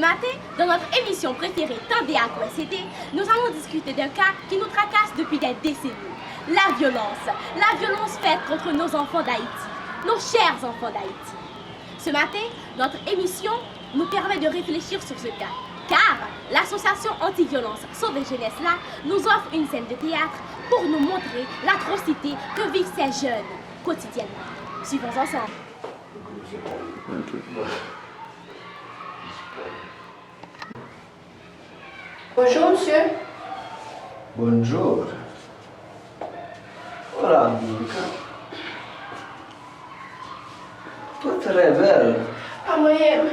matin, dans notre émission préférée Tendez à quoi c'était, nous allons discuter d'un cas qui nous tracasse depuis des décennies. La violence. La violence faite contre nos enfants d'Haïti, nos chers enfants d'Haïti. Ce matin, notre émission nous permet de réfléchir sur ce cas, car l'association anti-violence Sauver Jeunesse là nous offre une scène de théâtre pour nous montrer l'atrocité que vivent ces jeunes quotidiennement. Suivons ensemble. Bonjour, monsieur. Bonjour. Hola, amica. Tu très belle. Ah, moi-même.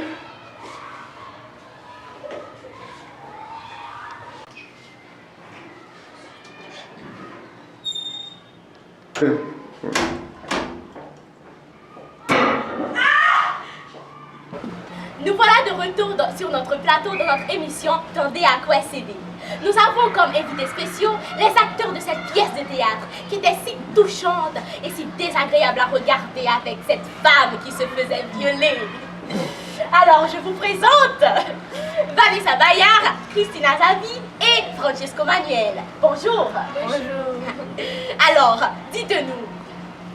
Nous voilà de retour sur notre plateau de notre émission Tendez à quoi céder. Nous avons comme invités spéciaux les acteurs de cette pièce de théâtre qui était si touchante et si désagréable à regarder avec cette femme qui se faisait violer. Alors je vous présente Vanessa Bayard, Christina Zavi et Francesco Manuel. Bonjour. Bonjour. Alors, dites-nous,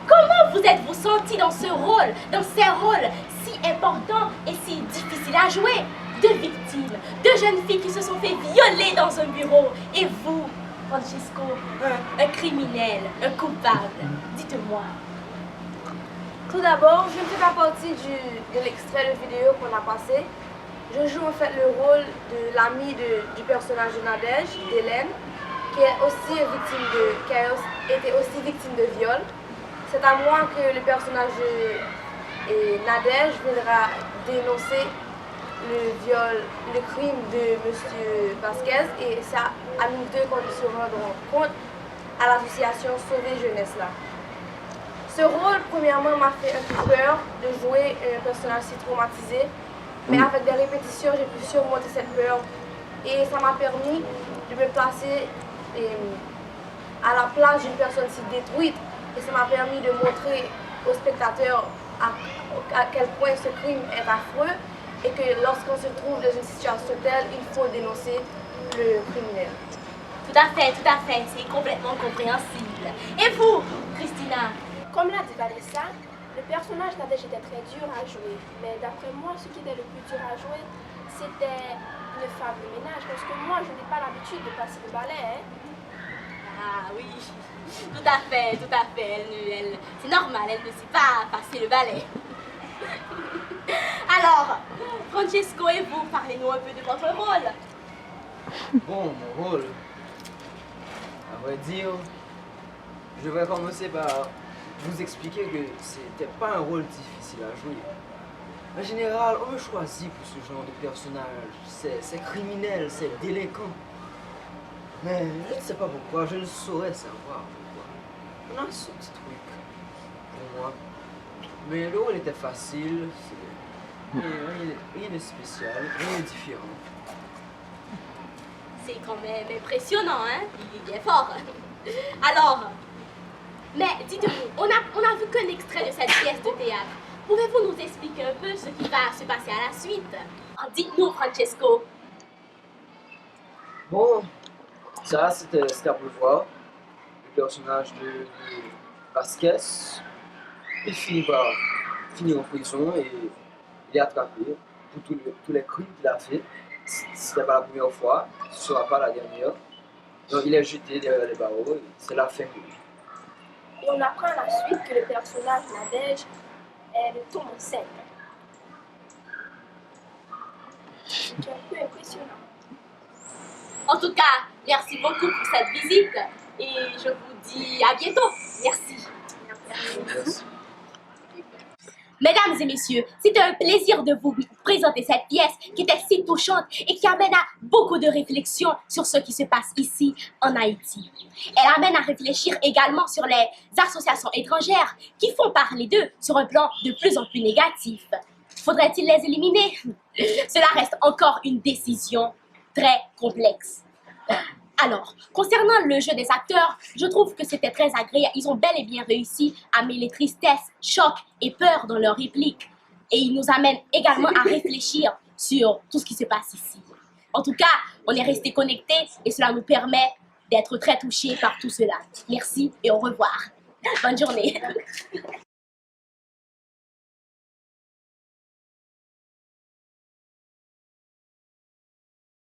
comment vous êtes-vous sentis dans ce rôle, dans ces rôles si importants et si difficiles à jouer? Deux victimes, deux jeunes filles qui se sont fait violer dans un bureau. Et vous, Francesco, un criminel, un coupable. Dites-moi. Tout d'abord, je ne fais pas partie de l'extrait de vidéo qu'on a passé. Je joue en fait le rôle de l'amie du personnage de Nadège, d'Hélène, qui a été aussi victime de viol. C'est à moi que le personnage de Nadège viendra dénoncer le viol, le crime de M. Vasquez, et c'est à nous deux qu'on se rendront compte à l'association Sauver Jeunesse là. Ce rôle, premièrement, m'a fait un peu peur de jouer un personnage si traumatisé, mais avec des répétitions, j'ai pu surmonter cette peur et ça m'a permis de me placer à la place d'une personne si détruite, et ça m'a permis de montrer aux spectateurs à quel point ce crime est affreux et que lorsqu'on se trouve dans une situation telle, il faut dénoncer le criminel. Tout à fait, c'est complètement compréhensible. Et vous, Christina? Comme l'a dit Vanessa, le personnage Nadège était très dur à jouer. Mais d'après moi, ce qui était le plus dur à jouer, c'était une femme de ménage. Parce que moi, je n'ai pas l'habitude de passer le balai. Ah oui, tout à fait. C'est normal, elle ne sait pas passer le balai. Alors, Francesco et vous, parlez-nous un peu de votre rôle. Bon, mon rôle, à vrai dire, je vais commencer par vous expliquer que c'était pas un rôle difficile à jouer. En général, on me choisit pour ce genre de personnage. C'est criminel, c'est délinquant. Mais je ne sais pas pourquoi, je ne saurais savoir pourquoi. On a ce petit truc pour moi. Mais le rôle était facile, rien de spécial, rien de différent. C'est quand même impressionnant, hein? Il est fort. Alors, mais dites-nous, on a vu qu'un extrait de cette pièce de théâtre. Pouvez-vous nous expliquer un peu ce qui va se passer à la suite? Dites-nous, Francesco. Bon, ça c'était à prévoir. Le personnage de Vasquez, il finit en prison et il est attrapé pour tous les crimes qu'il a fait. C'était pas la première fois, ce ne sera pas la dernière. Donc il est jeté derrière les barreaux et c'est la fin de lui. Et on apprend à la suite que le personnage Nadège tombe enceinte. C'est un peu impressionnant. En tout cas, merci beaucoup pour cette visite et je vous dis à bientôt. Merci. Merci. Mesdames et messieurs, c'était un plaisir de vous présenter cette pièce qui était si touchante et qui amène à beaucoup de réflexions sur ce qui se passe ici en Haïti. Elle amène à réfléchir également sur les associations étrangères qui font parler d'eux sur un plan de plus en plus négatif. Faudrait-il les éliminer? Cela reste encore une décision très complexe. Alors, concernant le jeu des acteurs, je trouve que c'était très agréable. Ils ont bel et bien réussi à mêler tristesse, choc et peur dans leurs répliques. Et ils nous amènent également à réfléchir sur tout ce qui se passe ici. En tout cas, on est resté connectés et cela nous permet d'être très touchés par tout cela. Merci et au revoir. Bonne journée.